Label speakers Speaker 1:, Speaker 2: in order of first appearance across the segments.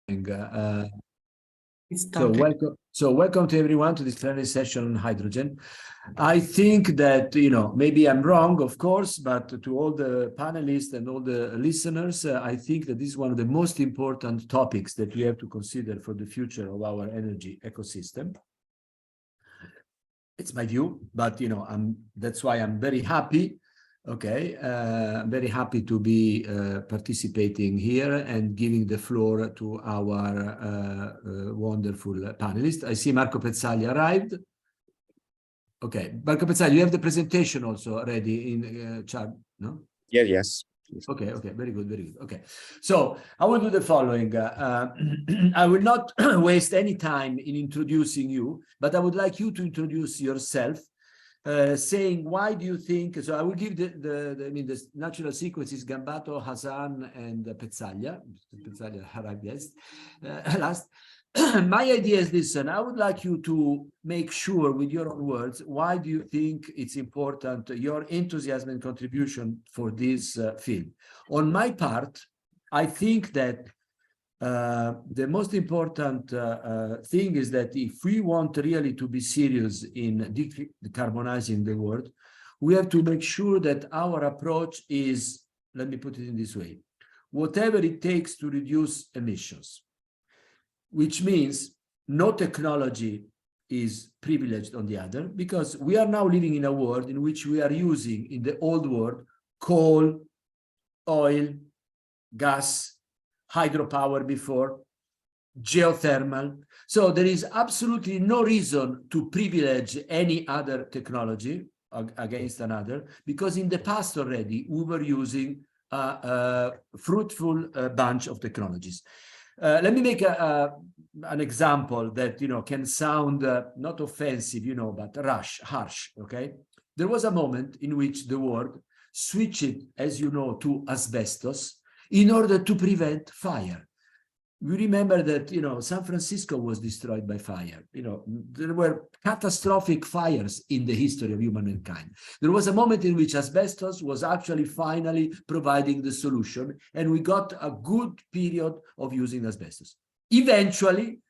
Speaker 1: Welcome to everyone to this plenary session on hydrogen. I think that, maybe I'm wrong, of course, but to all the panelists and all the listeners, I think that this is one of the most important topics that we have to consider for the future of our energy ecosystem. It's my view, but, that's why I'm very happy. I'm very happy to be participating here and giving the floor to our wonderful panelists. I see Marco Pezzaglia arrived. Okay, Marco Pezzaglia, you have the presentation also ready in chat, no?
Speaker 2: Yeah, yes.
Speaker 1: Okay, very good, very good. Okay, so I will do the following. I will not waste any time in introducing you, but I would like you to introduce yourself. Saying why do you think, so I will give the natural sequence is Gambato, Hasan, and Pezzaglia. Pezzaglia arrived last. My idea is this, and I would like you to make sure with your own words, why do you think it's important, your enthusiasm and contribution for this field. On my part, I think that the most important thing is that if we want really to be serious in decarbonizing the world, we have to make sure that our approach is, let me put it in this way, whatever it takes to reduce emissions, which means no technology is privileged on the other, because we are now living in a world in which we are using, in the old world, coal, oil, gas, hydropower before, geothermal. So there is absolutely no reason to privilege any other technology against another, because in the past already we were using a fruitful bunch of technologies. Let me make an example that can sound not offensive, but harsh. Okay, there was a moment in which the world switched, as you know, to asbestos in order to prevent fire. We remember that, San Francisco was destroyed by fire. There were catastrophic fires in the history of humankind. There was a moment in which asbestos was actually finally providing the solution, and we got a good period of using asbestos. Eventually,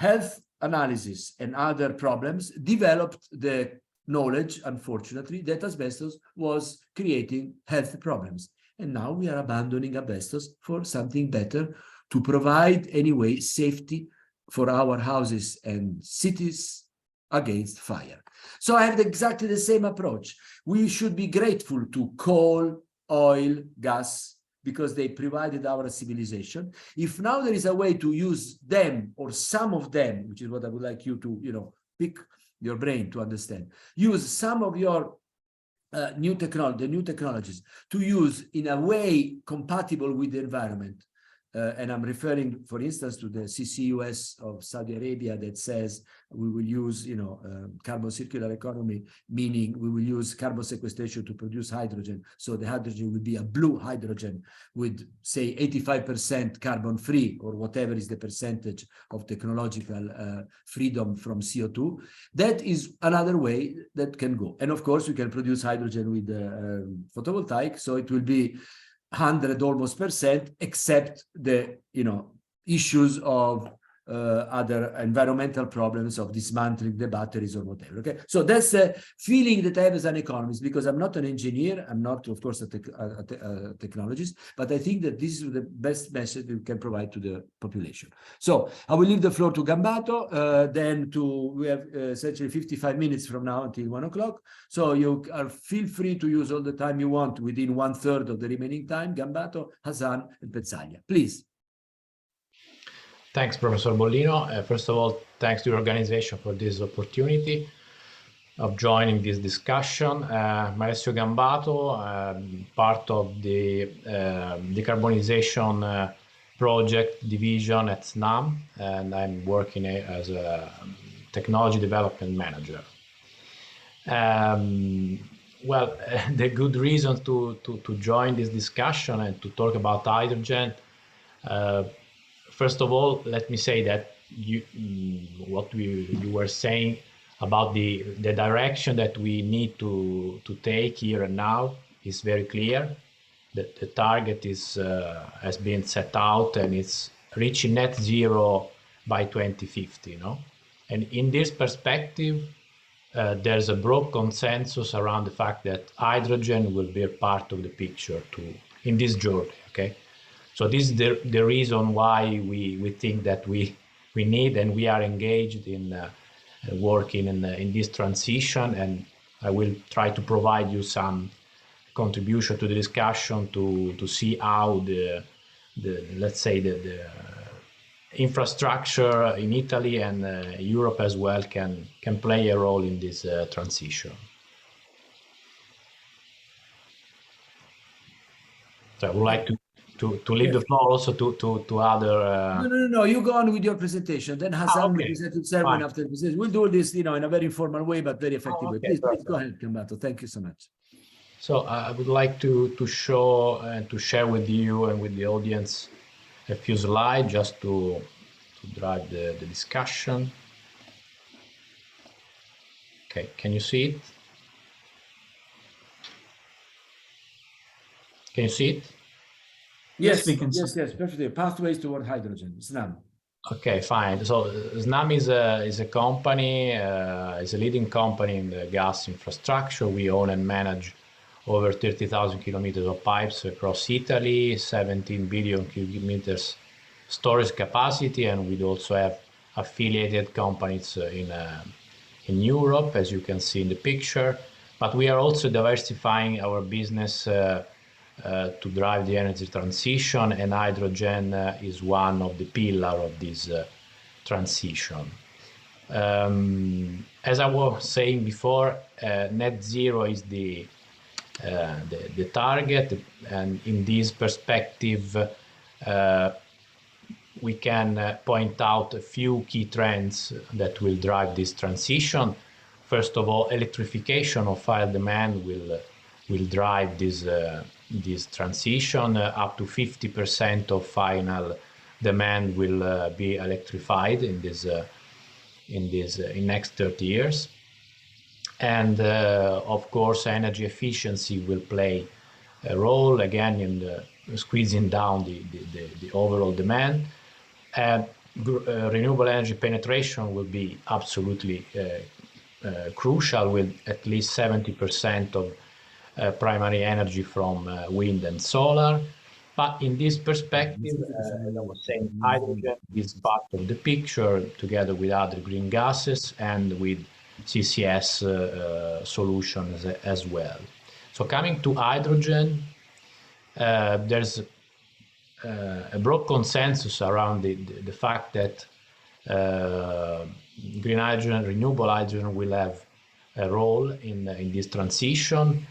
Speaker 1: health analysis and other problems developed the knowledge, unfortunately, that asbestos was creating health problems. And now we are abandoning asbestos for something better to provide, anyway, safety for our houses and cities against fire. So I have exactly the same approach. We should be grateful to coal, oil, gas, because they provided our civilization. If now there is a way to use them, or some of them, which is what I would like you to, pick your brain to understand, use some of your new technologies to use in a way compatible with the environment. And I'm referring, for instance, to the CCUS of Saudi Arabia that says we will use, carbon circular economy, meaning we will use carbon sequestration to produce hydrogen. So the hydrogen will be a blue hydrogen with, say, 85% carbon free, or whatever is the percentage of technological freedom from CO2. That is another way that can go. And of course, we can produce hydrogen with photovoltaic, so it will be 100 almost %, except the issues of other environmental problems of dismantling the batteries or whatever. Okay, so that's a feeling that I have as an economist, because I'm not an engineer, I'm not, of course, a technologist, but I think that this is the best message we can provide to the population. So I will leave the floor to Gambato. We have essentially 55 minutes from now until 1 o'clock. So you feel free to use all the time you want within 1/3 of the remaining time. Gambato, Hasan, and Pezzaglia, please.
Speaker 3: Thanks, Professor Bollino. First of all, thanks to your organization for this opportunity of joining this discussion. I'm Alessio Gambato, part of the Decarbonization project division at Snam, and I'm working as a technology development manager. The good reason to join this discussion and to talk about hydrogen, first of all, let me say that you were saying about the direction that we need to take here and now is very clear. That the target is has been set out, and it's reaching net zero by 2050, no? And in this perspective, there's a broad consensus around the fact that hydrogen will be a part of the picture in this journey, okay? So this is the reason why we think that we need and we are engaged in working in this transition, and I will try to provide you some contribution to the discussion to see how let's say the infrastructure in Italy and Europe as well can play a role in this transition. So I would like to leave the floor also to other.
Speaker 1: No. You go on with your presentation. Then Hasan will present himself, and after the presentation, we'll do this, in a very informal way, but very effective way. Please go ahead, Gambato. Thank you so much.
Speaker 3: So I would like to show and to share with you and with the audience a few slides just to drive the discussion. Okay, can you see it? Can you see it?
Speaker 1: Yes, we can. Yes, perfectly. Pathways toward hydrogen. Snam.
Speaker 3: Okay, fine. So Snam is a company, is a leading company in the gas infrastructure. We own and manage over 30,000 kilometers of pipes across Italy, 17 billion cubic meters storage capacity, and we also have affiliated companies in Europe, as you can see in the picture. But we are also diversifying our business to drive the energy transition, and hydrogen is one of the pillars of this transition. As I was saying before, net zero is the target, and in this perspective we can point out a few key trends that will drive this transition. First of all, electrification of file demand will drive this transition. Up to 50% of final demand will be electrified in next 30 years. And of course, energy efficiency will play a role again in squeezing down the overall demand. Renewable energy penetration will be absolutely crucial, with at least 70% of primary energy from wind and solar. But in this perspective, as I was saying, hydrogen is part of the picture, together with other green gases and with CCS solutions as well. So coming to hydrogen, there's a broad consensus around the fact that green hydrogen, renewable hydrogen will have a role in this transition.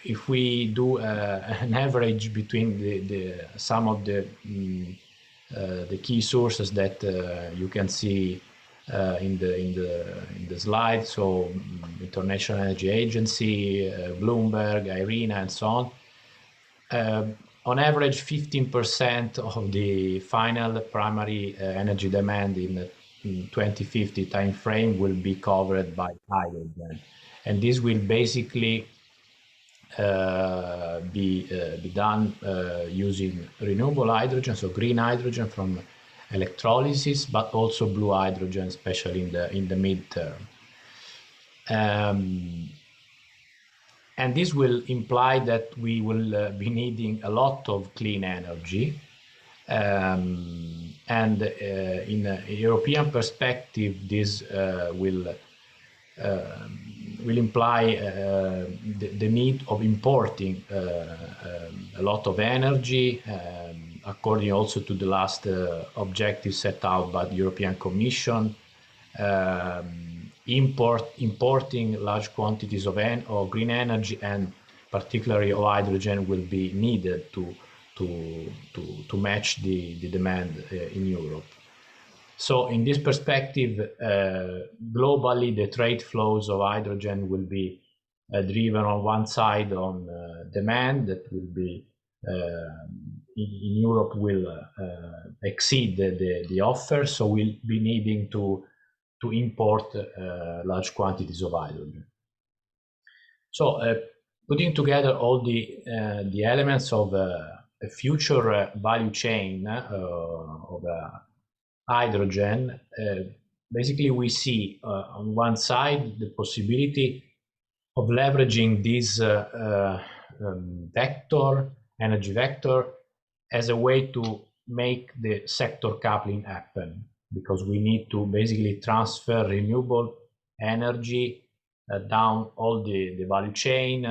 Speaker 3: If we do an average between some of the key sources that you can see in the slide, so International Energy Agency, Bloomberg, AIEE, and so on average 15% of the final primary energy demand in 2050 timeframe will be covered by hydrogen, and this will basically be done using renewable hydrogen, so green hydrogen from electrolysis, but also blue hydrogen, especially in the midterm. And this will imply that we will be needing a lot of clean energy. And in a European perspective, this will imply the need of importing a lot of energy, according also to the last objective set out by the European Commission. Importing large quantities of green energy, and particularly of hydrogen, will be needed to match the demand in Europe. So in this perspective, globally, the trade flows of hydrogen will be driven on one side on demand that will be in Europe will exceed the offer, so we'll be needing to import large quantities of hydrogen. So putting together all the elements of a a future value chain of hydrogen, basically we see on one side the possibility of leveraging this energy vector, as a way to make the sector coupling happen, because we need to basically transfer renewable energy down all the value chain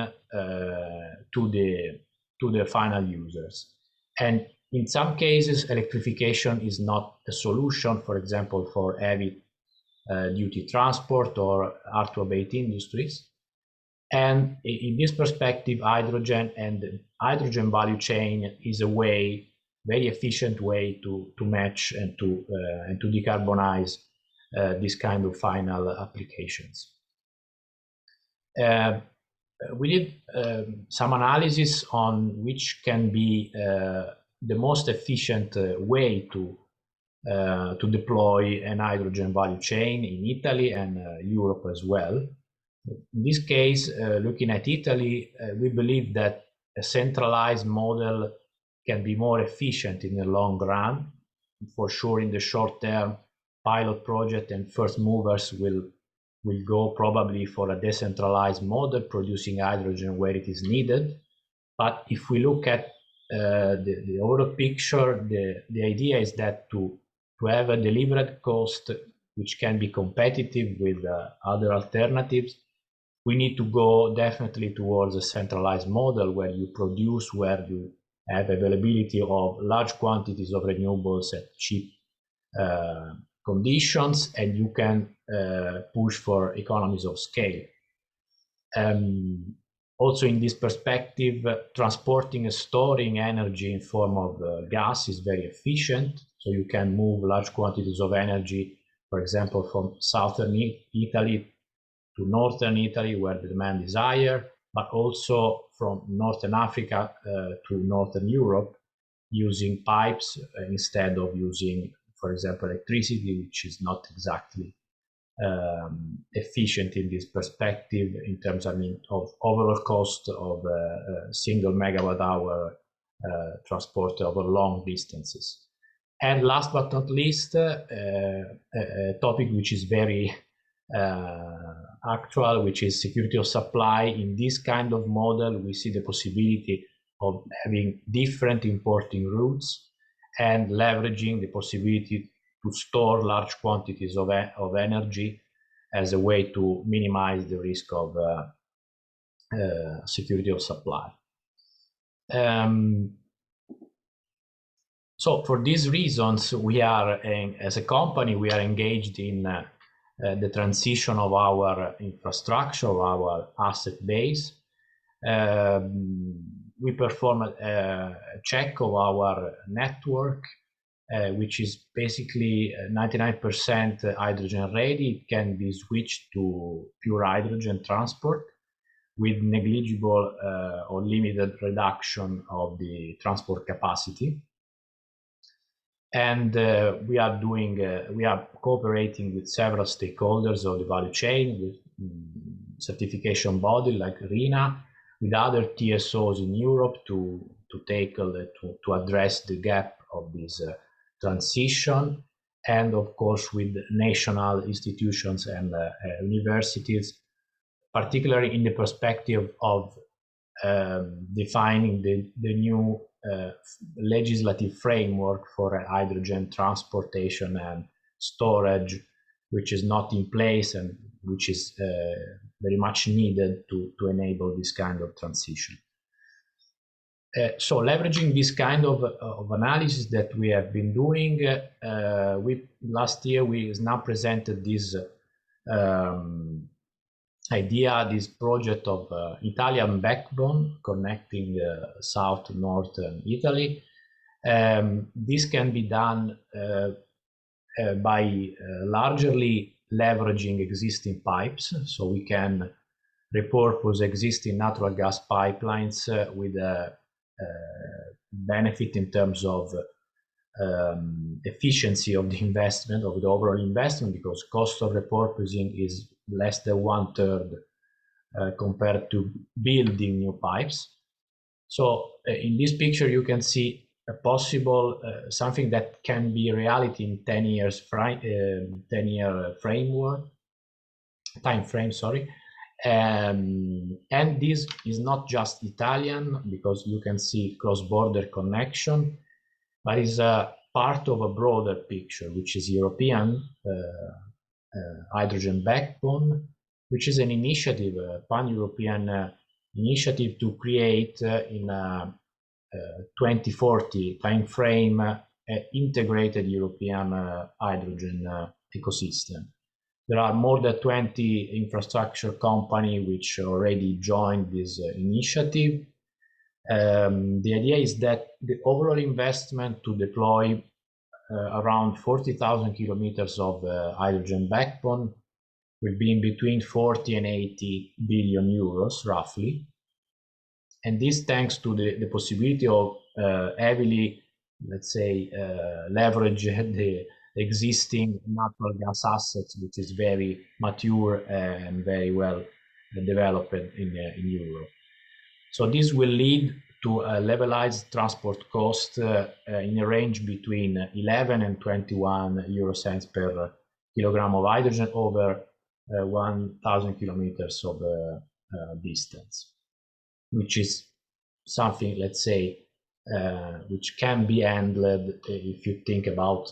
Speaker 3: to the final users. And in some cases, electrification is not a solution, for example, for heavy duty transport or hard-to-abate industries. And in this perspective, hydrogen and the hydrogen value chain is a way, very efficient way to match and to decarbonize this kind of final applications. We did some analysis on which can be the most efficient way to deploy an hydrogen value chain in Italy and Europe as well. In this case, looking at Italy, we believe that a centralized model can be more efficient in the long run. For sure, in the short term, pilot project and first movers will go probably for a decentralized model, producing hydrogen where it is needed. But if we look at the overall picture, the idea is that to have a delivered cost which can be competitive with other alternatives, we need to go definitely towards a centralized model where you produce, where you have availability of large quantities of renewables at cheap conditions, and you can push for economies of scale. Also, in this perspective, transporting and storing energy in form of gas is very efficient. So you can move large quantities of energy, for example, from southern Italy to northern Italy, where the demand is higher, but also from northern Africa to northern Europe, using pipes instead of using, for example, electricity, which is not exactly efficient in this perspective in terms, I mean, of overall cost of a single megawatt hour transport over long distances. And last but not least, a topic which is very actual, which is security of supply. In this kind of model, we see the possibility of having different importing routes and leveraging the possibility to store large quantities of energy as a way to minimize the risk of security of supply. So for these reasons, we are, as a company, we are engaged in the transition of our infrastructure, of our asset base. We perform a check of our network, which is basically 99% hydrogen ready. It can be switched to pure hydrogen transport with negligible or limited reduction of the transport capacity. And we are cooperating with several stakeholders of the value chain, with certification body like RINA, with other TSOs in Europe to address the gap of this transition, and of course with national institutions and universities, particularly in the perspective of defining the new legislative framework for hydrogen transportation and storage, which is not in place and which is very much needed to enable this kind of transition. So leveraging this kind of analysis that we have been doing, last year we now presented this idea, this project of Italian backbone connecting south to northern Italy. This can be done by largely leveraging existing pipes, so we can repurpose existing natural gas pipelines with a benefit in terms of efficiency of the investment, of the overall investment, because cost of repurposing is less than 1/3 compared to building new pipes. So in this picture, you can see a possible something that can be reality in 10 years 10-year framework time frame, sorry. And this is not just Italian, because you can see cross-border connection, but is a part of a broader picture, which is European hydrogen backbone, which is an initiative, a pan-European initiative to create in a 2040 timeframe integrated European hydrogen ecosystem. There are more than 20 infrastructure companies which already joined this initiative. The idea is that the overall investment to deploy around 40,000 kilometers of hydrogen backbone will be in between 40 and 80 billion euros, roughly. And this thanks to the possibility of heavily, let's say, leverage the existing natural gas assets, which is very mature and very well developed in Europe. So this will lead to a levelized transport cost in a range between 11 and 21 euro cents per kilogram of hydrogen over 1,000 kilometers of distance, which is something, let's say, which can be handled if you think about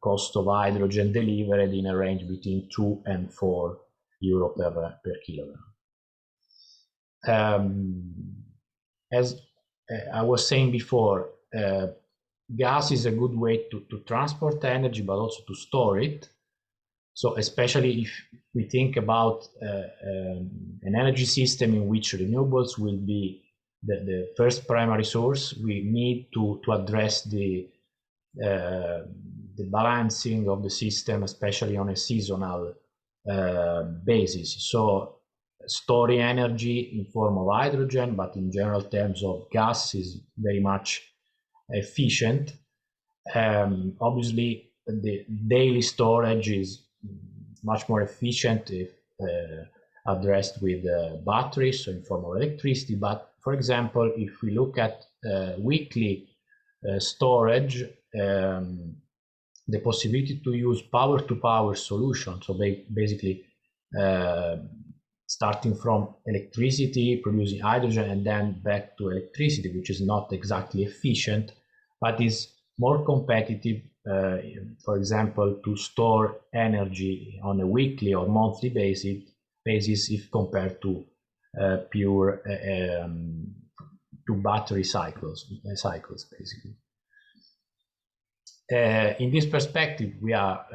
Speaker 3: cost of hydrogen delivered in a range between 2 and 4 euro per kilogram. As I was saying before, gas is a good way to transport energy, but also to store it. So especially if we think about an energy system in which renewables will be the first primary source, we need to address the balancing of the system, especially on a seasonal basis. So storing energy in form of hydrogen, but in general terms of gas, is very much efficient. Obviously, the daily storage is much more efficient if addressed with batteries, so in form of electricity. But for example, if we look at weekly storage, the possibility to use power-to-power solutions, so basically starting from electricity, producing hydrogen, and then back to electricity, which is not exactly efficient, but is more competitive, for example, to store energy on a weekly or monthly basis if compared to pure to battery cycles basically. In this perspective, we are,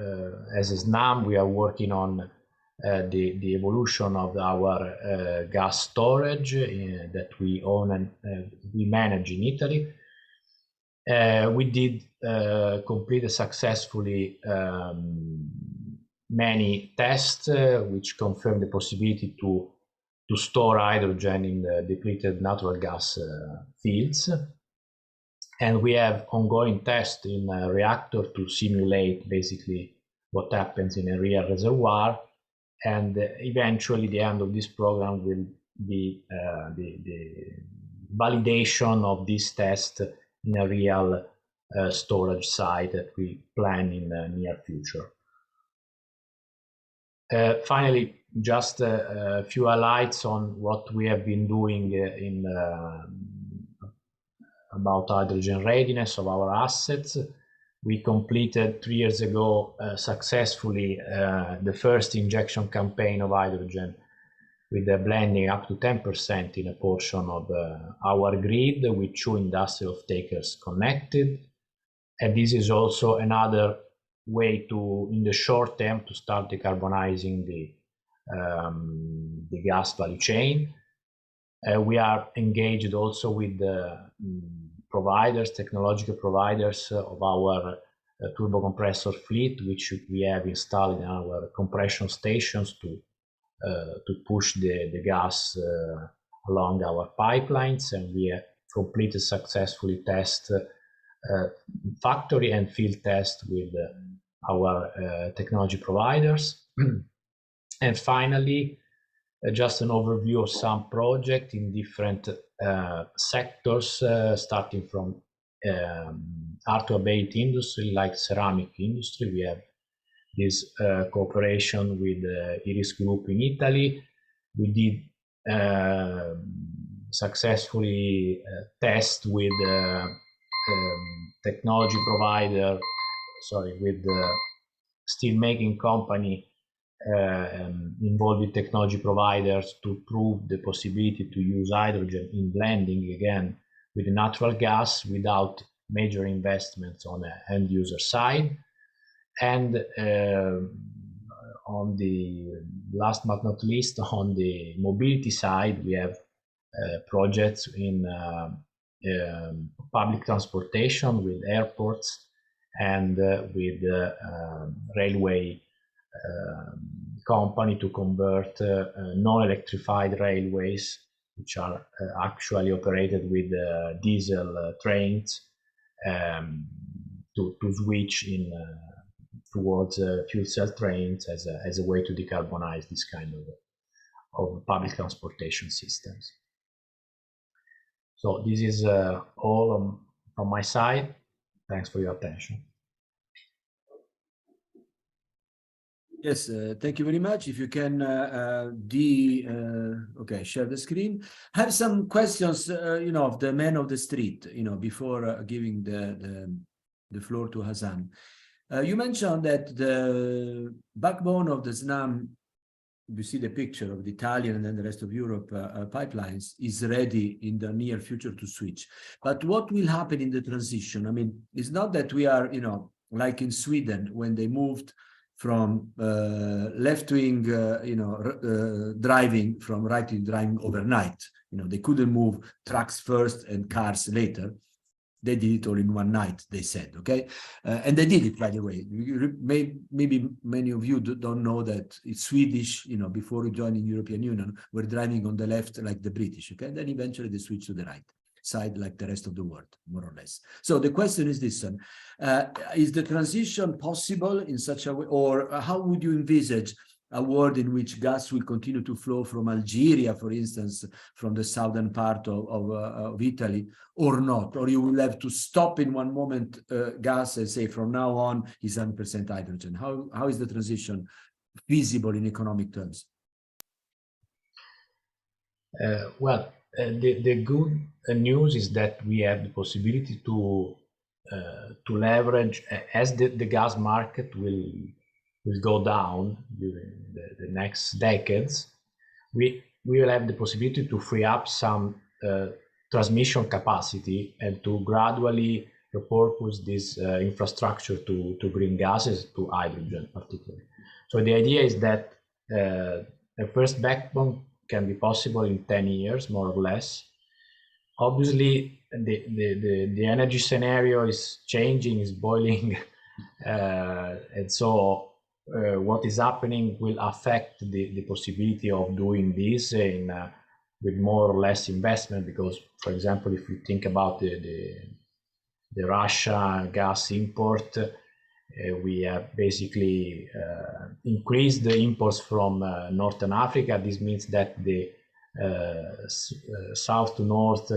Speaker 3: as a Snam, we are working on the evolution of our gas storage that we own and we manage in Italy. We did complete successfully many tests which confirm the possibility to store hydrogen in the depleted natural gas fields. And we have ongoing tests in a reactor to simulate basically what happens in a real reservoir. And eventually the end of this program will be the validation of this test in a real storage site that we plan in the near future. Finally, just a few highlights on what we have been doing about hydrogen readiness of our assets. We completed 3 years ago successfully the first injection campaign of hydrogen with the blending up to 10% in a portion of our grid with 2 industrial off-takers connected. And this is also another way to, in the short term, to start decarbonizing the gas value chain. We are engaged also with the providers, technological providers of our turbo compressor fleet, which we have installed in our compression stations to push the gas along our pipelines. And we have completed successfully factory and field tests with our technology providers. And finally, just an overview of some projects in different sectors, starting from hard-to-abate industry like ceramic industry. We have this cooperation with Iris Group in Italy. We did successfully test with technology provider, with the steel-making company involved with technology providers to prove the possibility to use hydrogen in blending again with the natural gas without major investments on the end user side. And on the last but not least, on the mobility side, we have projects in public transportation with airports and with railway company to convert non-electrified railways, which are actually operated with diesel trains, to switch in towards fuel cell trains as a way to decarbonize this kind of public transportation systems. So this is all from my side. Thanks for your attention.
Speaker 1: Yes, thank you very much. If you can okay, share the screen. I have some questions, of the man of the street, before giving the floor to Hasan. You mentioned that the backbone of the Snam, you see the picture of the Italian and then the rest of Europe pipelines, is ready in the near future to switch. But what will happen in the transition? I mean, it's not that we are, like in Sweden, when they moved from left-wing, driving from right-wing driving overnight. They couldn't move trucks first and cars later. They did it all in one night, they said, okay? And they did it, by the way. Maybe many of you don't know that it's Swedish, before joining the European Union, were driving on the left like the British, okay? And then eventually they switched to the right side like the rest of the world, more or less. So the question is this one, is the transition possible in such a way, or how would you envisage a world in which gas will continue to flow from Algeria, for instance, from the southern part of Italy, or not? Or you will have to stop in one moment gas and say from now on is 100% hydrogen. How is the transition feasible in economic terms?
Speaker 3: The good news is that we have the possibility to leverage as the gas market will go down during the next decades. We will have the possibility to free up some transmission capacity and to gradually repurpose this infrastructure to green gases, to hydrogen particularly. So the idea is that the first backbone can be possible in 10 years, more or less. Obviously, the energy scenario is changing, is boiling, and so what is happening will affect the possibility of doing this with more or less investment, because, for example, if you think about the Russia gas import, we have basically increased the imports from Northern Africa. This means that the south to north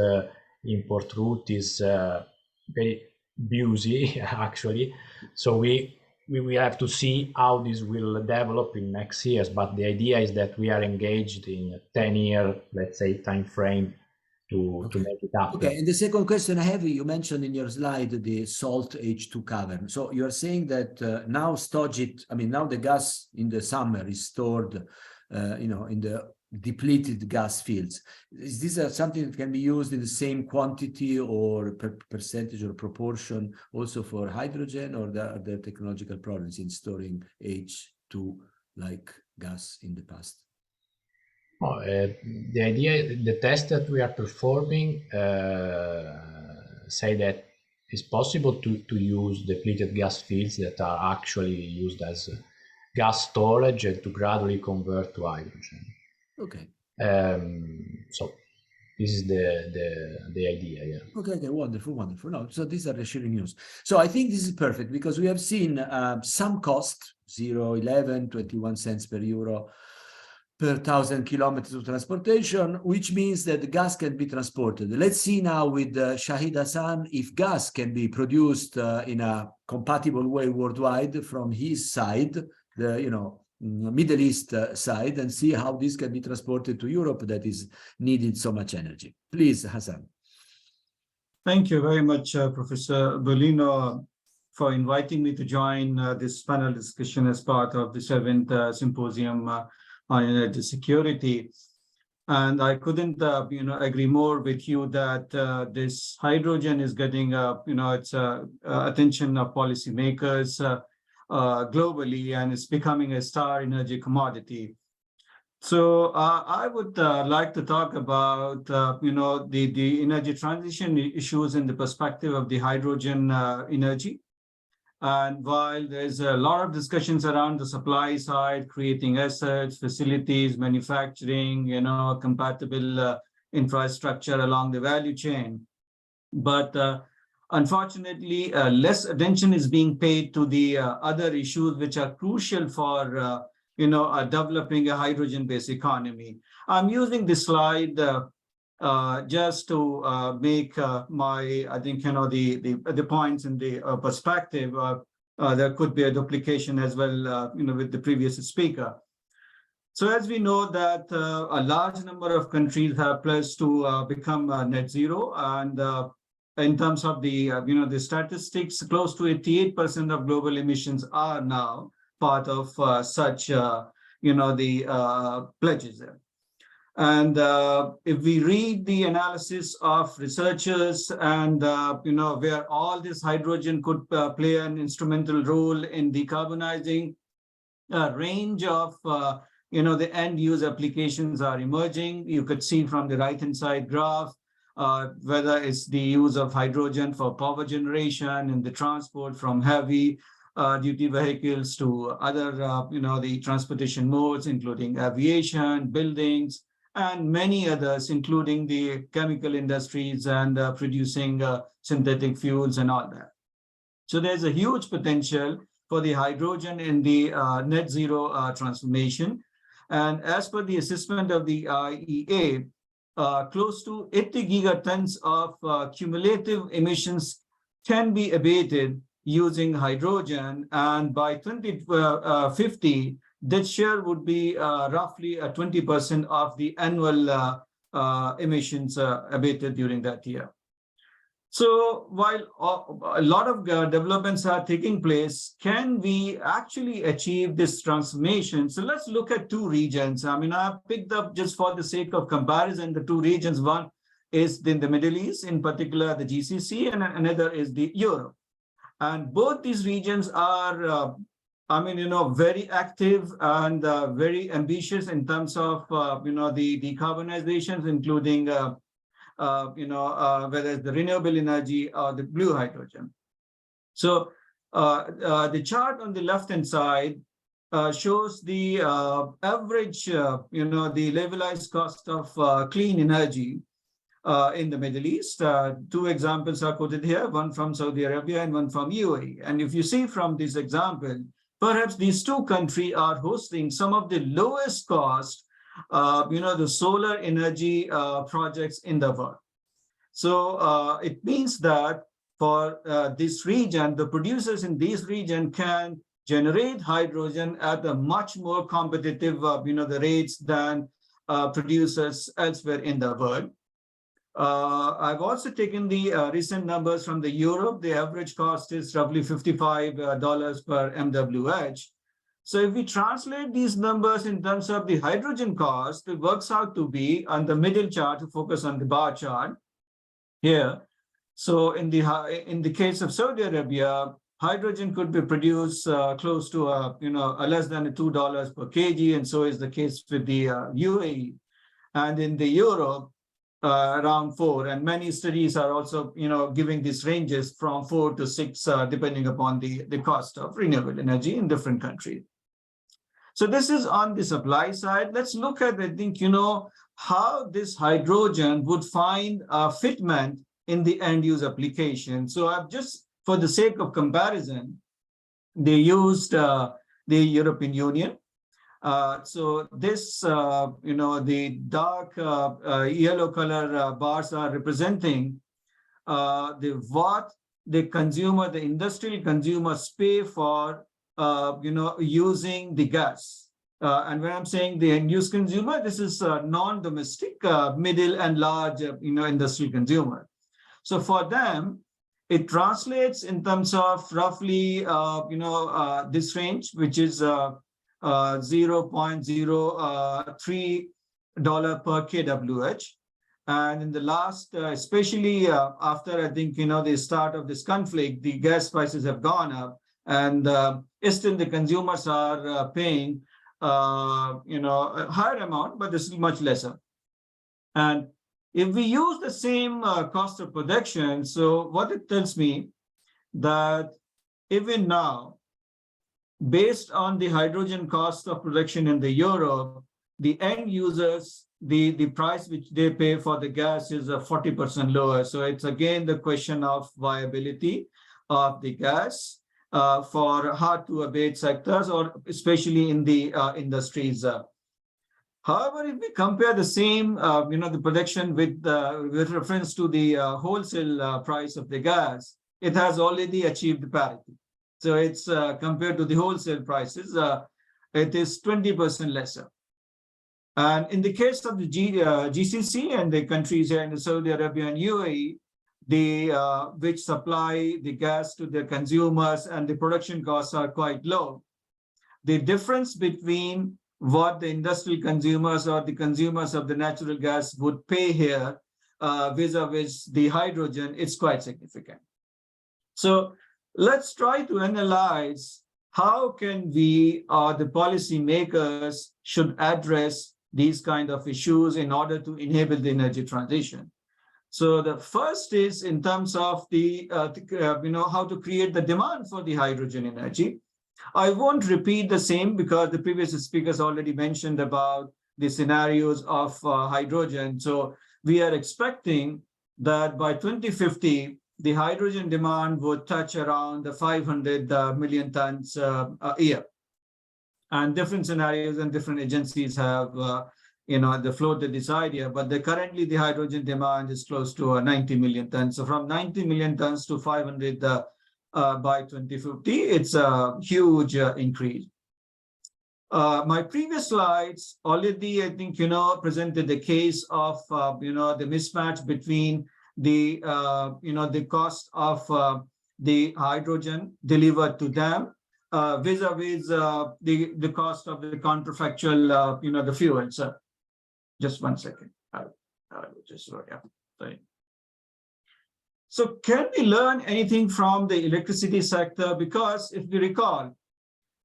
Speaker 3: import route is very busy, actually. So we will have to see how this will develop in next years. But the idea is that we are engaged in a 10-year, let's say, time frame to make it happen.
Speaker 1: Okay, and the second question I have, you mentioned in your slide the salt H2 cavern. So you are saying that now now the gas in the summer is stored, in the depleted gas fields. Is this something that can be used in the same quantity or percentage or proportion also for hydrogen, or are there technological problems in storing H2 like gas in the past?
Speaker 3: The idea, the test that we are performing say that it's possible to use depleted gas fields that are actually used as gas storage and to gradually convert to hydrogen.
Speaker 1: Okay.
Speaker 3: So this is the idea, yeah.
Speaker 1: Okay, wonderful. No, so these are reassuring news. So I think this is perfect because we have seen some cost, 0, 11, 21 cents per euro, per 1,000 kilometers of transportation, which means that the gas can be transported. Let's see now with Shahid Hasan if gas can be produced in a compatible way worldwide from his side, the Middle East side, and see how this can be transported to Europe that is needing so much energy. Please, Hasan.
Speaker 2: Thank you very much, Professor Bollino, for inviting me to join this panel discussion as part of the 7th Symposium on Energy Security. And I couldn't, agree more with you that this hydrogen is getting, its attention of policymakers globally, and it's becoming a star energy commodity. So I would like to talk about, the energy transition issues in the perspective of the hydrogen energy. And while there's a lot of discussions around the supply side, creating assets, facilities, manufacturing, compatible infrastructure along the value chain, but unfortunately, less attention is being paid to the other issues which are crucial for developing a hydrogen-based economy. I'm using this slide just to make the points in the perspective. There could be a duplication as well, with the previous speaker. So as we know that a large number of countries have pledged to become net zero, and in terms of the the statistics, close to 88% of global emissions are now part of such the pledges there. And if we read the analysis of researchers and where all this hydrogen could play an instrumental role in decarbonizing, a range of the end use applications are emerging. You could see from the right hand side graph whether it's the use of hydrogen for power generation in the transport, from heavy duty vehicles to other the transportation modes, including aviation, buildings, and many others, including the chemical industries and producing synthetic fuels and all that. So there's a huge potential for the hydrogen in the net zero transformation. And as per the assessment of the AIEE, close to 80 gigatons of cumulative emissions can be abated using hydrogen, and by 2050, that share would be roughly 20% of the annual emissions abated during that year. So while a lot of developments are taking place, can we actually achieve this transformation? So let's look at two regions. I mean, I picked up just for the sake of comparison, the two regions. One is in the Middle East, in particular the GCC, and another is the Europe. And both these regions are very active and very ambitious in terms of, the decarbonizations, including, whether it's the renewable energy or the blue hydrogen. So the chart on the left-hand side shows the average, the levelized cost of clean energy in the Middle East. Two examples are quoted here, one from Saudi Arabia and one from UAE. And if you see from this example, perhaps these two countries are hosting some of the lowest cost, the solar energy projects in the world. So it means that for this region, the producers in this region can generate hydrogen at a much more competitive, the rates than producers elsewhere in the world. I've also taken the recent numbers from the Europe. The average cost is roughly $55 per MWH. So if we translate these numbers in terms of the hydrogen cost, it works out to be on the middle chart, to focus on the bar chart here. So in the case of Saudi Arabia, hydrogen could be produced close to less than $2 per kg, and so is the case with the UAE. And in the Europe, around 4, and many studies are also giving these ranges from 4 to 6 depending upon the cost of renewable energy in different countries. So this is on the supply side. Let's look at, I think, how this hydrogen would find fitment in the end use application. So I've just, for the sake of comparison, they used the European Union. So this, the dark yellow color bars are representing what the consumer, the industrial consumers pay for, using the gas. And when I'm saying the end-use consumer, this is non-domestic, middle and large, industrial consumer. So for them, it translates in terms of roughly, this range, which is $0.03 per kWh. And in the last, especially after, I think, the start of this conflict, the gas prices have gone up, and still the consumers are paying, a higher amount, but this is much lesser. And if we use the same cost of production, so what it tells me that even now, based on the hydrogen cost of production in the Europe, the end users, the price which they pay for the gas is 40% lower. So it's again the question of viability of the gas for hard to abate sectors, or especially in the industries. However, if we compare the same, the production with reference to the wholesale price of the gas, it has already achieved parity. So it's compared to the wholesale prices, it is 20% lesser. And in the case of the GCC and the countries here in Saudi Arabia and UAE, which supply the gas to their consumers, and the production costs are quite low, the difference between what the industrial consumers or the consumers of the natural gas would pay here vis-a-vis the hydrogen, it's quite significant. So let's try to analyze how can we, the policy makers, should address these kind of issues in order to enable the energy transition. So the first is in terms of the, how to create the demand for the hydrogen energy. I won't repeat the same because the previous speakers already mentioned about the scenarios of hydrogen. So we are expecting that by 2050, the hydrogen demand would touch around the 500 million tons a year. And different scenarios and different agencies have, they floated this idea, but currently the hydrogen demand is close to 90 million tons. So from 90 million tons to 500 by 2050, it's a huge increase. My previous slides already, I think, presented the case of, the mismatch between the, the cost of the hydrogen delivered to them vis-a-vis the cost of the counterfactual, the fuel. So just one second. Sorry. So can we learn anything from the electricity sector? Because if we recall,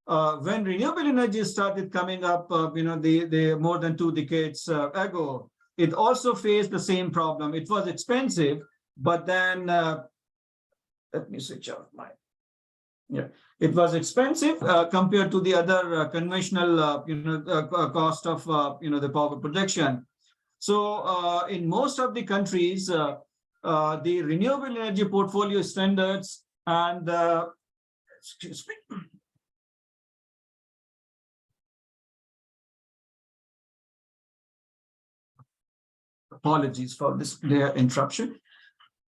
Speaker 2: when renewable energy started coming up, the more than 2 decades ago, it also faced the same problem. It was expensive, but then let me switch off my. Yeah, it was expensive compared to the other conventional, cost of, the power production. So in most of the countries, the renewable energy portfolio standards and, excuse me. Apologies for this interruption.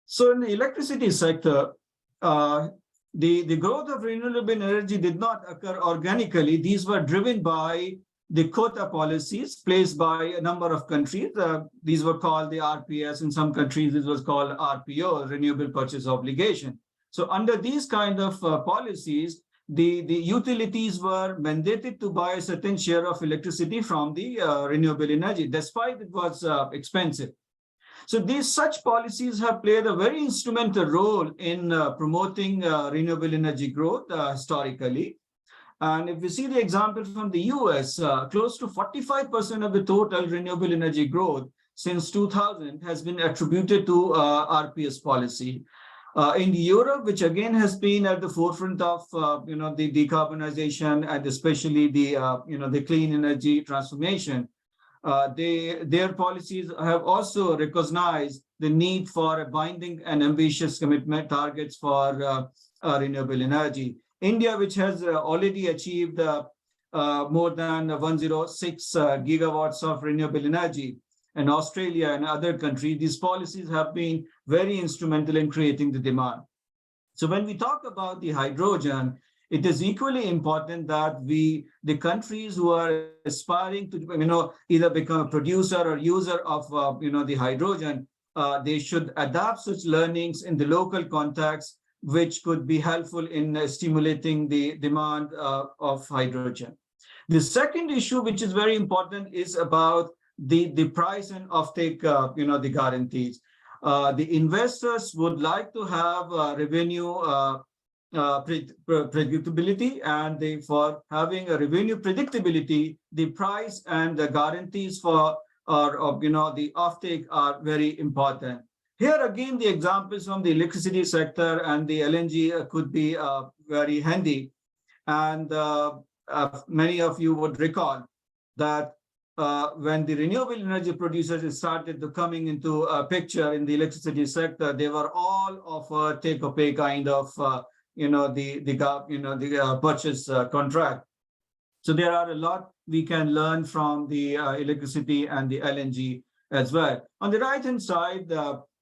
Speaker 2: So in the electricity sector, the growth of renewable energy did not occur organically. These were driven by the quota policies placed by a number of countries. These were called the RPS. In some countries, this was called RPO, Renewable Purchase Obligation. So under these kind of policies, the utilities were mandated to buy a certain share of electricity from the renewable energy, despite it was expensive. So such policies have played a very instrumental role in promoting renewable energy growth historically. And if we see the example from the US, close to 45% of the total renewable energy growth since 2000 has been attributed to RPS policy. In Europe, which again has been at the forefront of the decarbonization and especially the the clean energy transformation, their policies have also recognized the need for a binding and ambitious commitment targets for renewable energy. India, which has already achieved more than 106 gigawatts of renewable energy. And Australia and other countries, these policies have been very instrumental in creating the demand. So when we talk about the hydrogen, it is equally important that the countries who are aspiring to, either become a producer or user of, the hydrogen, they should adapt such learnings in the local context, which could be helpful in stimulating the demand of hydrogen. The second issue, which is very important, is about the price and offtake, the guarantees. The investors would like to have revenue predictability, and for having a revenue predictability, the price and the guarantees for the offtake are very important. Here again, the examples from the electricity sector and the LNG could be very handy. And many of you would recall that when the renewable energy producers started to coming into a picture in the electricity sector, they were all of a take-or-pay kind of purchase contract. So there are a lot we can learn from the electricity and the LNG as well. On the right-hand side,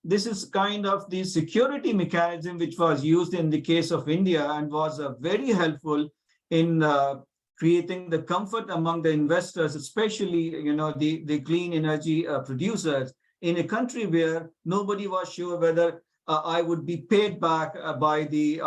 Speaker 2: this is kind of the security mechanism which was used in the case of India and was very helpful in creating the comfort among the investors, especially the clean energy producers in a country where nobody was sure whether I would be paid back by the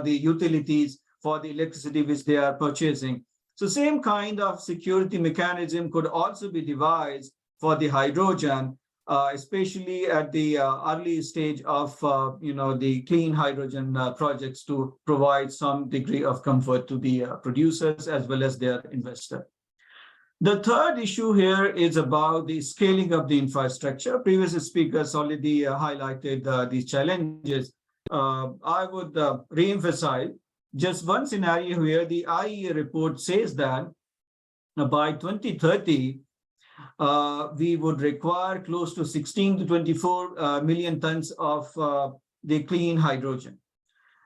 Speaker 2: the utilities for the electricity which they are purchasing. So same kind of security mechanism could also be devised for the hydrogen, especially at the early stage of the clean hydrogen projects, to provide some degree of comfort to the producers as well as their investor. The third issue here is about the scaling of the infrastructure. Previous speakers already highlighted these challenges. I would re-emphasize just one scenario where the IEE report says that by 2030, we would require close to 16 to 24 million tons of the clean hydrogen.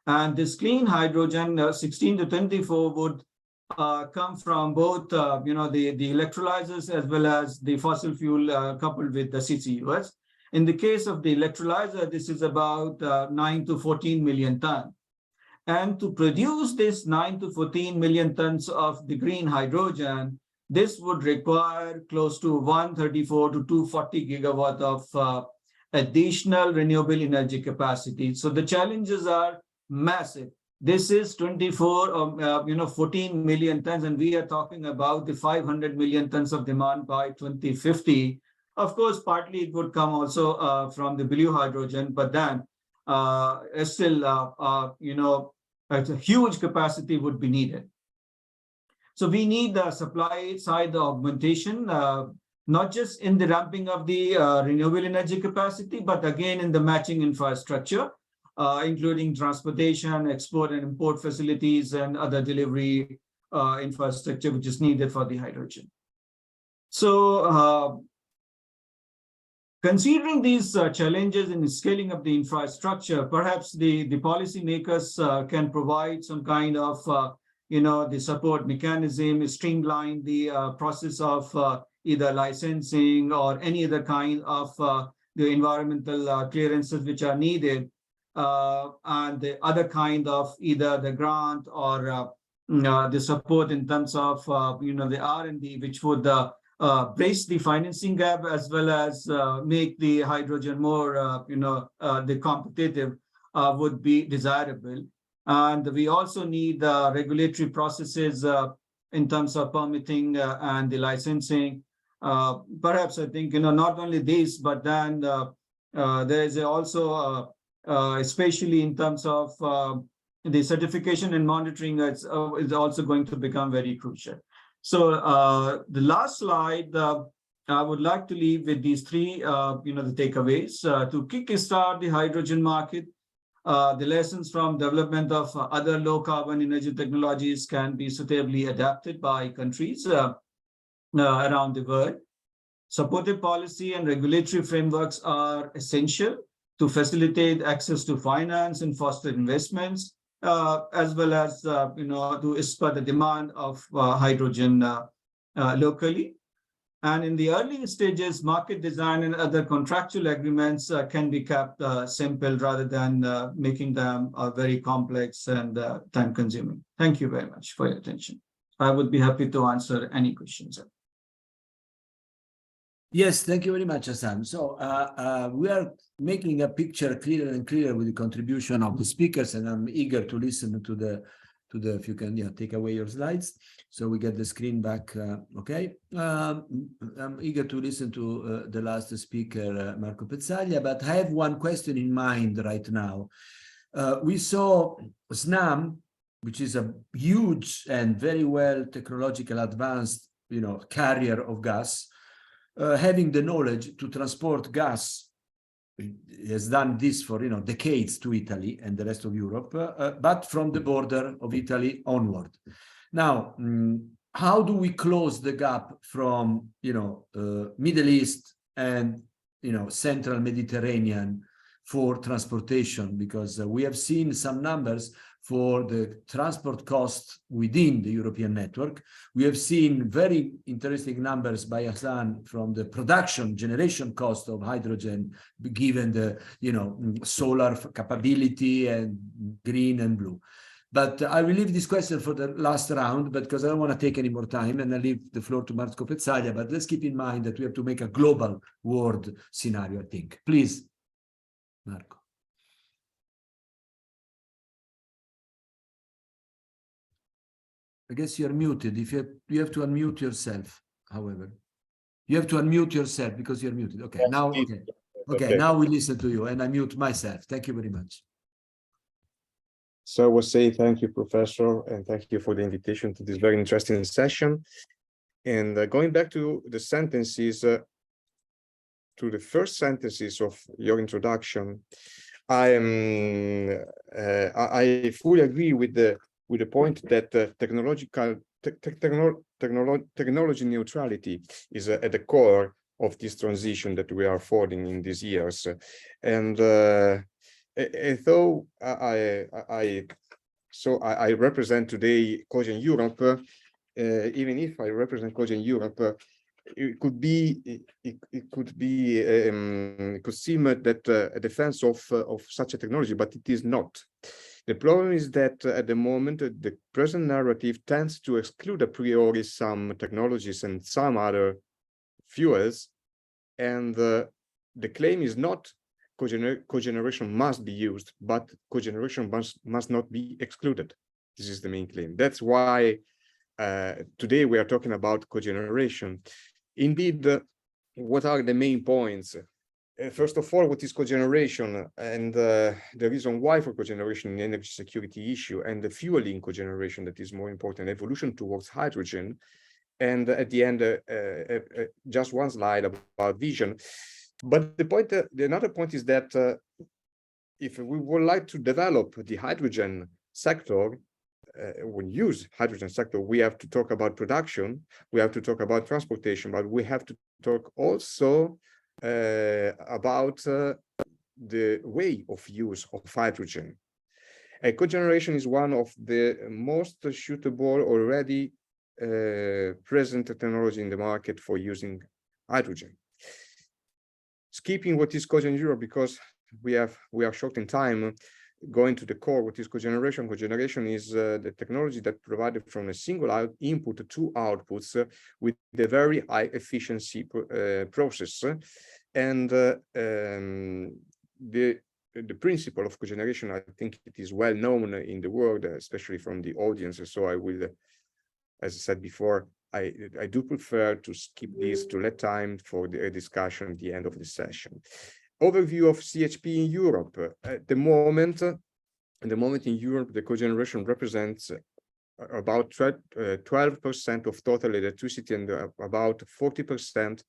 Speaker 2: And this clean hydrogen, 16 to 24, would come from both, the electrolyzers as well as the fossil fuel coupled with the CCUS. In the case of the electrolyzer, this is about 9 to 14 million tons. And to produce this 9 to 14 million tons of the green hydrogen, this would require close to 134 to 240 gigawatt of additional renewable energy capacity. So the challenges are massive. This is 14 million tons, and we are talking about the 500 million tons of demand by 2050. Of course, partly it would come also from the blue hydrogen, but then still, a huge capacity would be needed. So we need the supply side augmentation, not just in the ramping of the renewable energy capacity, but again in the matching infrastructure, including transportation, export and import facilities, and other delivery infrastructure which is needed for the hydrogen. So considering these challenges in scaling up the infrastructure, perhaps the policymakers can provide some kind of the support mechanism, streamline the process of either licensing or any other kind of the environmental clearances which are needed, and the other kind of either the grant or the support in terms of the R&D, which would bridge the financing gap as well as make the hydrogen more the competitive would be desirable. And we also need regulatory processes in terms of permitting and the licensing. Perhaps I think not only this, but then there is also especially in terms of the certification and monitoring is also going to become very crucial. So the last slide, I would like to leave with these three, the takeaways to kickstart the hydrogen market. The lessons from development of other low carbon energy technologies can be suitably adapted by countries around the world. Supportive policy and regulatory frameworks are essential to facilitate access to finance and foster investments. as well as to spur the demand of hydrogen locally. And in the early stages, market design and other contractual agreements can be kept simple rather than making them very complex and time-consuming. Thank you very much for your attention. I would be happy to answer any questions.
Speaker 1: Yes, thank you very much, Hasan. So we are making a picture clearer and clearer with the contribution of the speakers, and I'm eager to listen to the if you can take away your slides so we get the screen back. Okay, I'm eager to listen to the last speaker, Marco Pezzaglia, but I have one question in mind right now. We saw Snam, which is a huge and very well technological advanced carrier of gas, having the knowledge to transport gas. It has done this for decades to Italy and the rest of Europe, but from the border of Italy onward. Now, how do we close the gap from Middle East and Central Mediterranean for transportation? Because we have seen some numbers for the transport cost within the European network. We have seen very interesting numbers by Hasan from the production generation cost of hydrogen, given the solar capability and green and blue. But I will leave this question for the last round, but because I don't want to take any more time, and I leave the floor to Marco Pezzaglia. But let's keep in mind that we have to make a global world scenario, I think. Please, Marco. I guess you're muted. If you have to unmute yourself, however. You have to unmute yourself because you're muted. Okay, now okay, now we listen to you, and I mute myself. Thank you very much.
Speaker 4: So I will say thank you, Professor, and thank you for the invitation to this very interesting session. And going back to the sentences, to the first sentences of your introduction, I fully agree with the point that technology neutrality is at the core of this transition that we are affording in these years. And though I represent today COGEN Europe, even if I represent COGEN Europe, it could seem that a defense of such a technology, but it is not. The problem is that at the moment, the present narrative tends to exclude a priori some technologies and some other fuels, and the claim is not cogeneration must be used, but cogeneration must not be excluded. This is the main claim. That's why today we are talking about cogeneration. Indeed, what are the main points? First of all, what is cogeneration and the reason why for cogeneration, the energy security issue, and the fueling cogeneration that is more important, evolution towards hydrogen. And at the end, just one slide about vision. But the another point is that if we would like to develop the hydrogen sector, when use hydrogen sector, we have to talk about production, we have to talk about transportation, but we have to talk also about the way of use of hydrogen. Cogeneration is one of the most suitable already present technology in the market for using hydrogen. Skipping what is COGEN Europe because we are short in time, going to the core, what is cogeneration? Cogeneration is the technology that provided from a single input to two outputs with a very high efficiency process. And the principle of cogeneration, I think it is well known in the world, especially from the audience. So I will, as I said before, I do prefer to skip this to let time for the discussion at the end of the session. Overview of CHP in Europe. At the moment in Europe, the cogeneration represents about 12% of total electricity and about 40%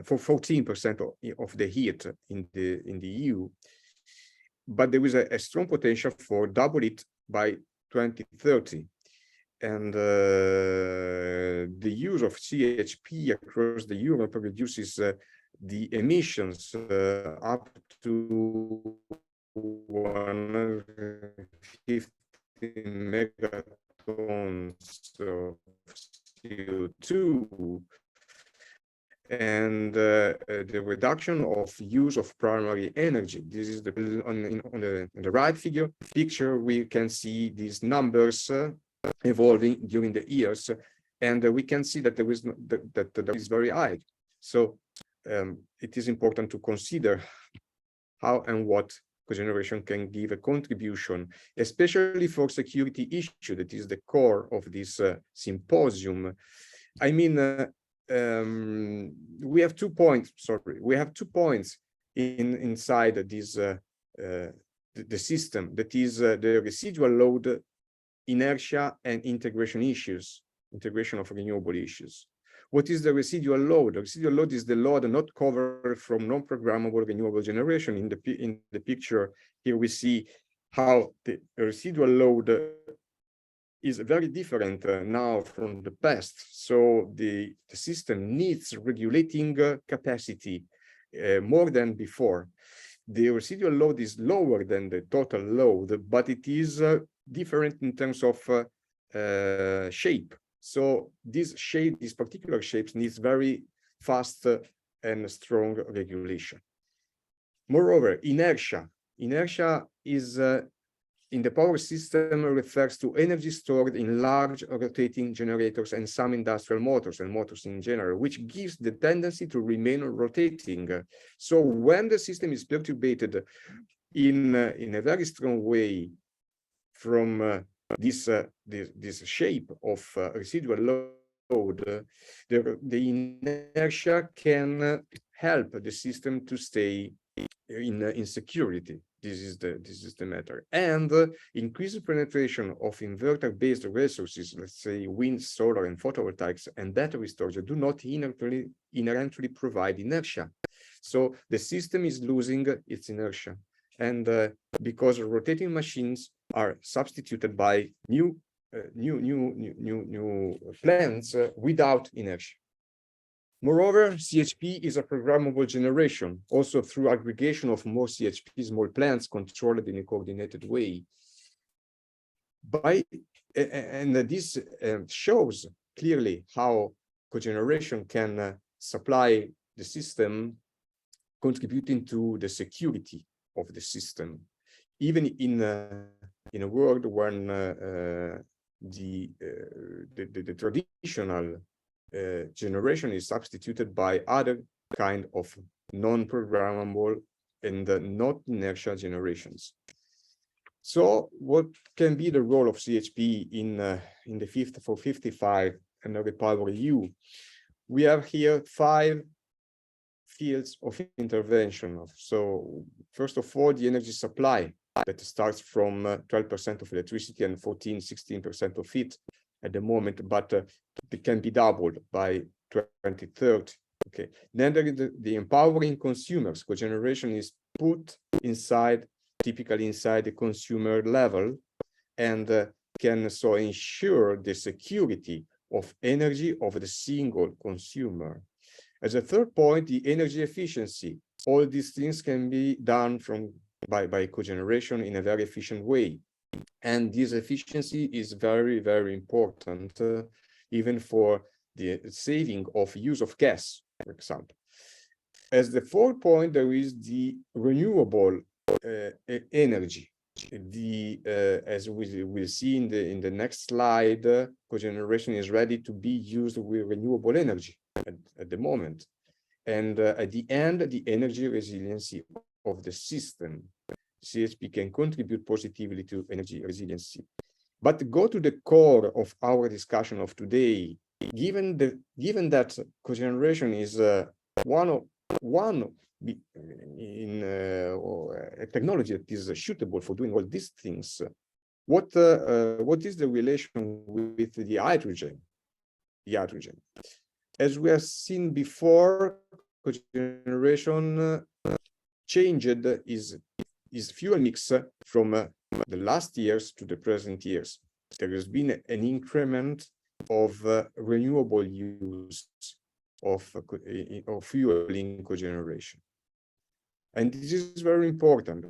Speaker 4: for 14% of the heat in the EU. But there is a strong potential for double it by 2030. And the use of CHP across the Europe reduces the emissions up to 150 megatons of CO2, and the reduction of use of primary energy. This is on the right picture. We can see these numbers evolving during the years, and we can see that there is that is very high. So it is important to consider how and what cogeneration can give a contribution, especially for security issue that is the core of this symposium. I mean, we have 2 points. Sorry, we have 2 points inside this the system. That is the residual load, inertia, and integration issues, integration of renewable issues. What is the residual load? The residual load is the load not covered from non-programmable renewable generation. In the picture here, we see how the residual load is very different now from the past. So the system needs regulating capacity more than before. The residual load is lower than the total load, but it is different in terms of shape. So this particular shapes needs very fast and strong regulation. Moreover, inertia is in the power system refers to energy stored in large rotating generators and some industrial motors and motors in general, which gives the tendency to remain rotating. So when the system is perturbated in a very strong way from this shape of residual load, the inertia can help the system to stay in security. This is the matter. And increased penetration of inverter-based resources, let's say wind, solar, and photovoltaics, and battery storage do not inherently provide inertia. So the system is losing its inertia, and because rotating machines are substituted by new plants without inertia. Moreover, CHP is a programmable generation, also through aggregation of more CHP small plants controlled in a coordinated way. And this shows clearly how cogeneration can supply the system, contributing to the security of the system, even in a world when the traditional generation is substituted by other kind of non-programmable and not inertial generations. So what can be the role of CHP in the 55 and REPowerEU? We have here 5 fields of intervention. So first of all, the energy supply that starts from 12% of electricity and 16% of heat at the moment, but it can be doubled by 2030. Okay. Then there is the empowering consumers. Cogeneration is put inside, typically inside the consumer level, and can so ensure the security of energy of the single consumer. As a third point, the energy efficiency. All these things can be done by cogeneration in a very efficient way. And this efficiency is very, very important, even for the saving of use of gas, for example. As the fourth point, there is the renewable energy. As we will see in the next slide, cogeneration is ready to be used with renewable energy at the moment. And at the end, the energy resiliency of the system. CHP can contribute positively to energy resiliency. But to go to the core of our discussion of today, given that cogeneration is a technology that is suitable for doing all these things, what is the relation with the hydrogen? As we have seen before, cogeneration changed is fuel mix from the last years to the present years. There has been an increment of renewable use of fuel in cogeneration. And this is very important.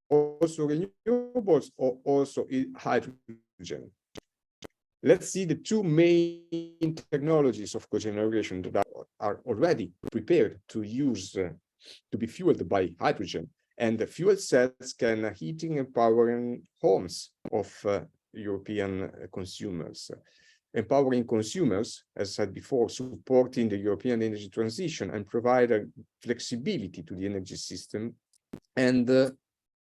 Speaker 4: also renewables or also hydrogen. Let's see the two main technologies of cogeneration that are already prepared to use to be fueled by hydrogen. And the fuel cells can heating and powering homes of European consumers. Empowering consumers, as said before, supporting the European energy transition and provide a flexibility to the energy system, and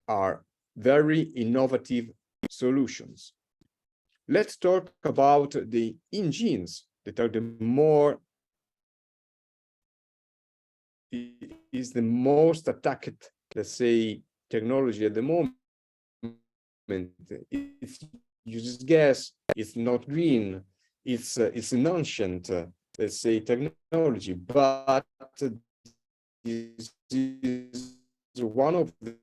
Speaker 4: are very innovative solutions. Let's talk about the engines that are the most attacked, let's say, technology at the moment. It uses gas, it's not green, it's an ancient, let's say, technology, but this is one of the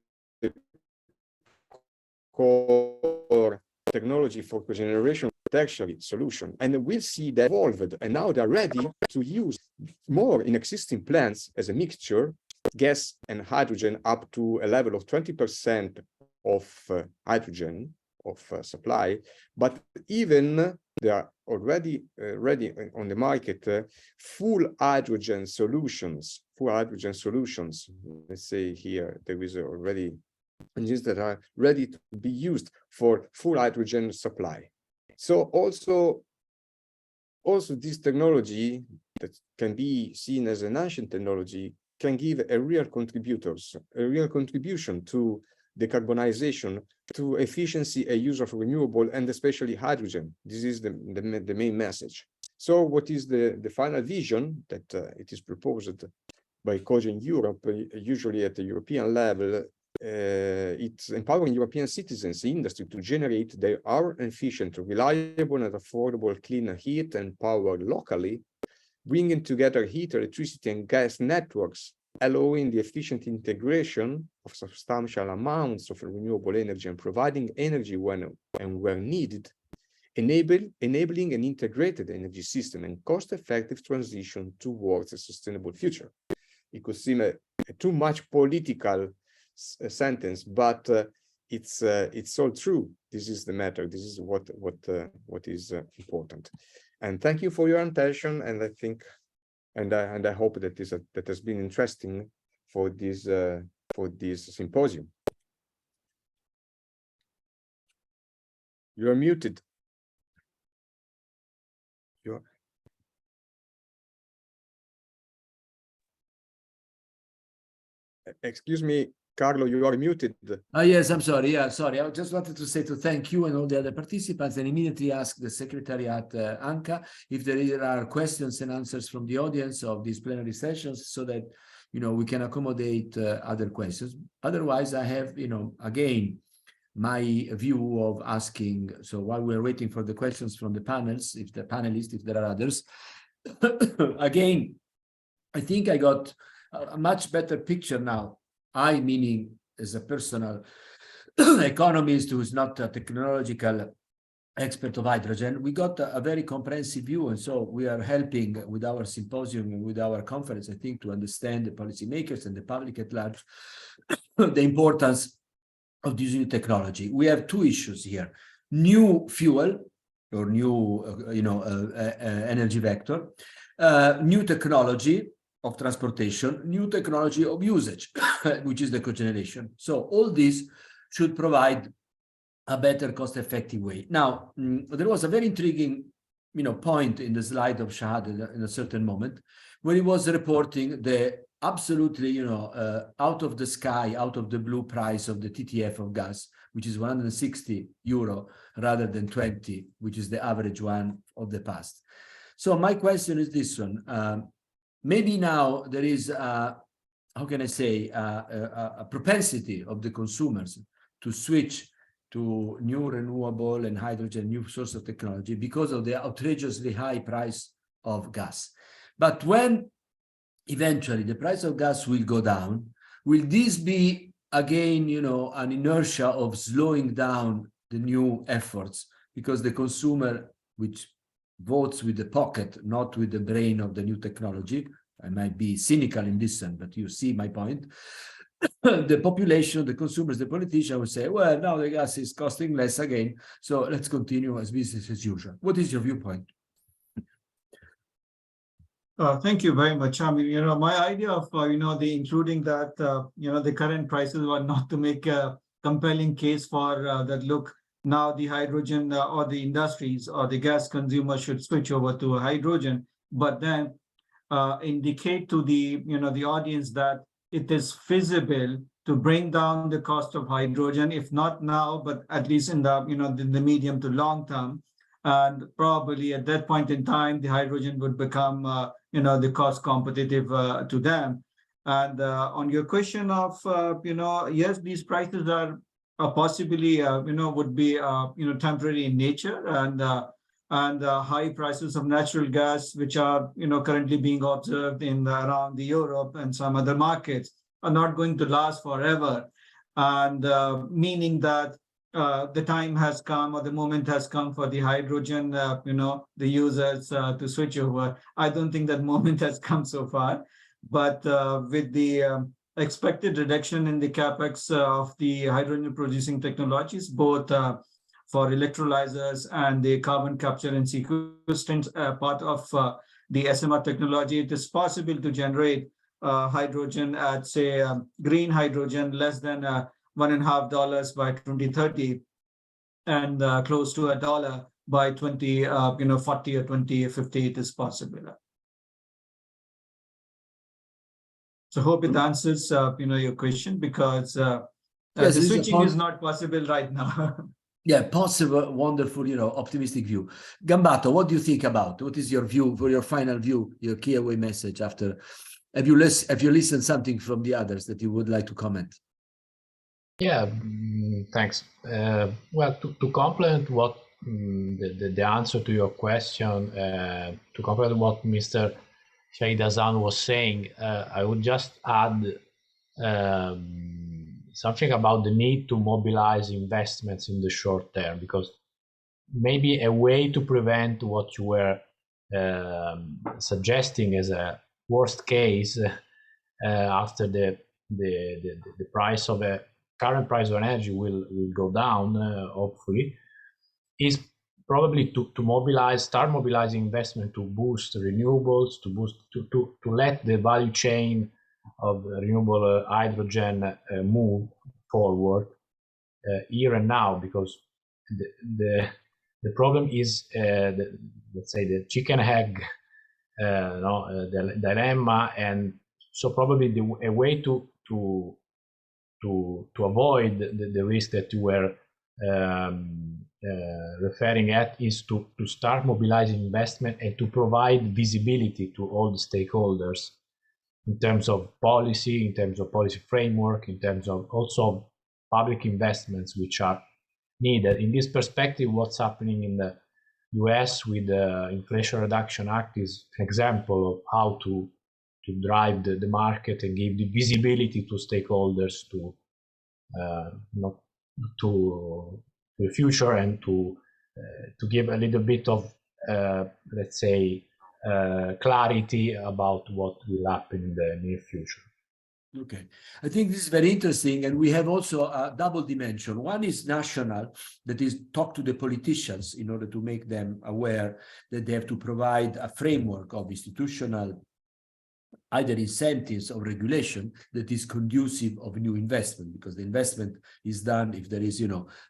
Speaker 4: core technology for cogeneration protection solution, and we'll see that evolved, and now they're ready to use more in existing plants as a mixture, gas and hydrogen, up to a level of 20% of hydrogen of supply. But even they are already ready on the market full hydrogen solutions. Let's say here there is already engines that are ready to be used for full hydrogen supply. So also this technology that can be seen as an ancient technology can give a real contribution to decarbonization, to efficiency and use of renewable, and especially hydrogen. This is the main message. So what is the final vision that it is proposed by COGEN Europe, usually at the European level? It's empowering European citizens, industry, to generate their own efficient, reliable, and affordable clean heat and power locally, bringing together heat, electricity, and gas networks, allowing the efficient integration of substantial amounts of renewable energy and providing energy when and where needed, enabling an integrated energy system and cost-effective transition towards a sustainable future. It could seem a too much political sentence, but it's all true. This is the matter. This is what is important. And thank you for your attention. And I think, and I hope that that has been interesting for this symposium. You are muted. Excuse me, Carlo, you are muted.
Speaker 1: Yes, I'm sorry. Yeah, sorry. I just wanted to say to thank you and all the other participants, and immediately ask the Secretariat, Anka, if there are questions and answers from the audience of these plenary sessions, so that, you know, we can accommodate other questions. Otherwise, I have, you know, again, my view of asking. So while we're waiting for the questions from the panels, if the panelists, if there are others, again, I think I got a much better picture now. I, meaning as a personal economist who is not a technological expert of hydrogen, we got a very comprehensive view. And so we are helping with our symposium and with our conference, I think, to understand the policymakers and the public at large, the importance of this new technology. We have two issues here: new fuel or new, energy vector, new technology of transportation, new technology of usage, which is the cogeneration. So all this should provide a better cost-effective way. Now, there was a very intriguing, point in the slide of Shahid in a certain moment, where he was reporting the absolutely, out of the sky, out of the blue price of the TTF of gas, which is 160 euro rather than 20, which is the average one of the past. So my question is this one. Maybe now there is, how can I say, a propensity of the consumers to switch to new renewable and hydrogen, new source of technology, because of the outrageously high price of gas. But when eventually the price of gas will go down, will this be again, an inertia of slowing down the new efforts? Because the consumer, which votes with the pocket, not with the brain of the new technology. I might be cynical in this sense, but you see my point. the population, the consumers, the politician would say, well, now the gas is costing less again, so let's continue as business as usual. What is your viewpoint?
Speaker 2: Thank you very much. I mean, my idea of, including that, the current prices were not to make a compelling case for that, look, now the hydrogen or the industries or the gas consumers should switch over to hydrogen, but then indicate to the, the audience that it is feasible to bring down the cost of hydrogen, if not now, but at least in the, the medium to long term. And probably at that point in time, the hydrogen would become, the cost competitive to them. And on your question of, yes, these prices are possibly, would be, temporary in nature, and high prices of natural gas, which are, currently being observed in around the Europe and some other markets, are not going to last forever. And meaning that the time has come, or the moment has come for the hydrogen, the users to switch over. I don't think that moment has come so far, but with the expected reduction in the capex of the hydrogen producing technologies, both for electrolyzers and the carbon capture and sequestration part of the SMR technology, it is possible to generate hydrogen at, say, green hydrogen less than $1.50 by 2030, and close to $1 by 2040 or 2050. It is possible. So hope it answers your question, because
Speaker 1: Yes,
Speaker 2: the switching is not possible right now.
Speaker 1: Yeah, possible, wonderful, optimistic view. Gambato, what do you think about? What is your view, for your final view, your key away message after? Have you listened something from the others that you would like to comment?
Speaker 3: Yeah, thanks. Well, to complement what the answer to your question, to complement what Mr. Shahid Hasan was saying, I would just add something about the need to mobilize investments in the short term, because maybe a way to prevent what you were suggesting as a worst case after the price of a current price of energy will go down, hopefully, is probably to start mobilizing investment to boost renewables, to let the value chain of renewable hydrogen move forward here and now, because the problem is let's say the chicken egg dilemma, and so probably a way to avoid the risk that you were referring at is to start mobilizing investment and to provide visibility to all the stakeholders in terms of policy, in terms of policy framework, in terms of also public investments which are needed. In this perspective, what's happening in the US with the Inflation Reduction Act is an example of how to drive the market and give the visibility to stakeholders to the future, and to give a little bit of let's say clarity about what will happen in the near future.
Speaker 1: Okay, I think this is very interesting, and we have also a double dimension. One is national, that is talk to the politicians in order to make them aware that they have to provide a framework of institutional either incentives or regulation that is conducive of new investment, because the investment is done if there is,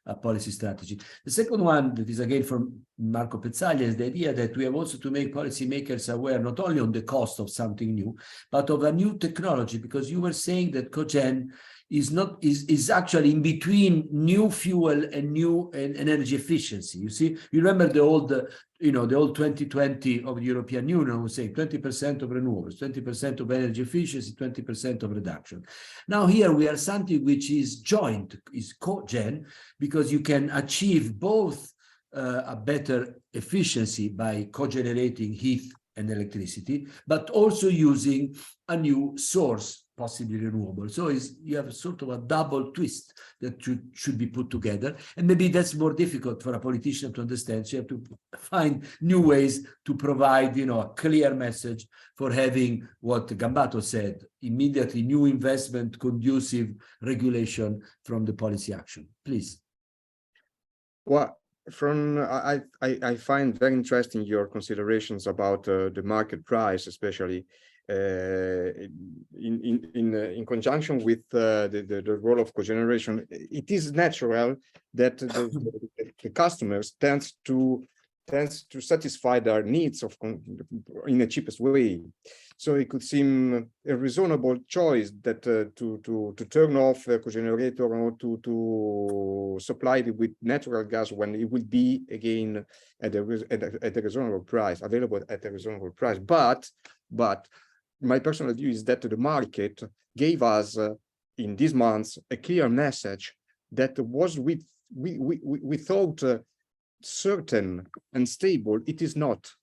Speaker 1: a policy strategy. The second one, that is again from Marco Pezzaglia, is the idea that we have also to make policymakers aware not only on the cost of something new, but of a new technology, because you were saying that COGEN is actually in between new fuel and new energy efficiency. You see, you remember the old, the old 2020 of the European Union was saying 20% of renewables, 20% of energy efficiency, 20% of reduction. Now here we are something which is joint, is COGEN, because you can achieve both a better efficiency by co-generating heat and electricity, but also using a new source, possibly renewable. So you have sort of a double twist that should be put together. And maybe that's more difficult for a politician to understand. So you have to find new ways to provide, a clear message for having what Gambato said, immediately new investment, conducive regulation from the policy action. Please.
Speaker 4: Well, I find very interesting your considerations about the market price, especially in conjunction with the role of cogeneration. It is natural that the customers tends to satisfy their needs in the cheapest way. So it could seem a reasonable choice that to turn off the cogenerator or to supply it with natural gas when it will be again at a reasonable price, available at a reasonable price. But my personal view is that the market gave us in these months a clear message that was we thought certain and stable. It is not.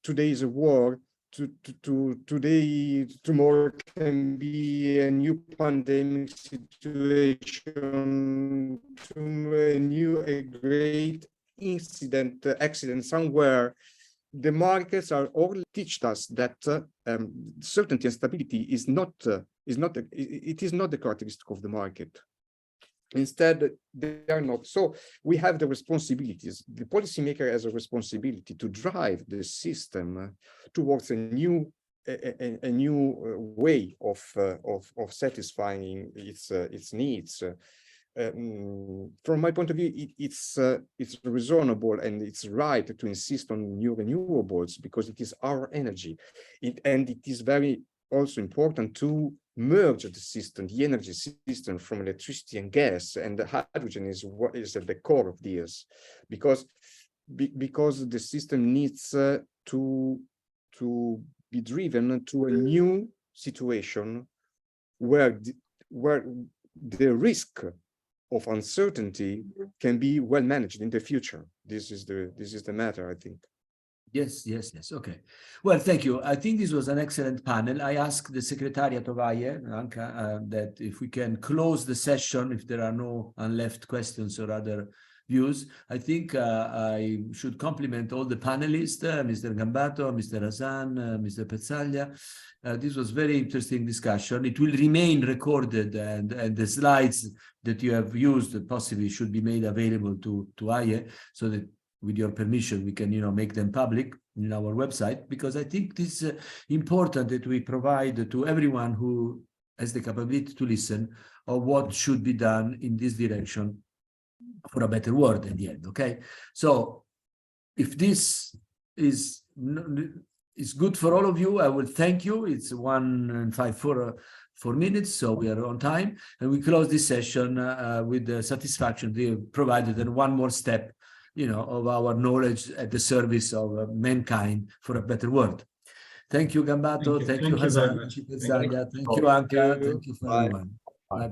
Speaker 4: Today is a war. Tomorrow can be a new pandemic situation, a great accident somewhere. The markets are all teach us that certainty and stability is not the characteristic of the market. Instead, they are not. So we have the responsibilities. The policymaker has a responsibility to drive the system towards a new way of satisfying its needs. From my point of view, it's reasonable and it's right to insist on new renewables because it is our energy. And it is very also important to merge the system, the energy system from electricity and gas, and the hydrogen is what is at the core of this, because the system needs to be driven to a new situation where the risk of uncertainty can be well managed in the future. This is the matter, I think.
Speaker 1: Yes. Okay. Well, thank you. I think this was an excellent panel. I asked the Secretariat of AIEE, that if we can close the session, if there are no unleft questions or other views. I think I should compliment all the panelists, Mr. Gambato, Mr. Hasan, Mr. Pezzaglia. This was very interesting discussion. It will remain recorded, and the slides that you have used possibly should be made available to AIEE, so that with your permission, we can, make them public in our website, because I think this is important that we provide to everyone who has the capability to listen of what should be done in this direction for a better world in the end. Okay, so if this is good for all of you, I will thank you. It's 1:54 so we are on time, and we close this session with the satisfaction they provided, and one more step of our knowledge at the service of mankind for a better world. Thank you, Gambato. Thank you, Hasan. Thank you, Andrea. Thank you, Anka. Thank you for everyone.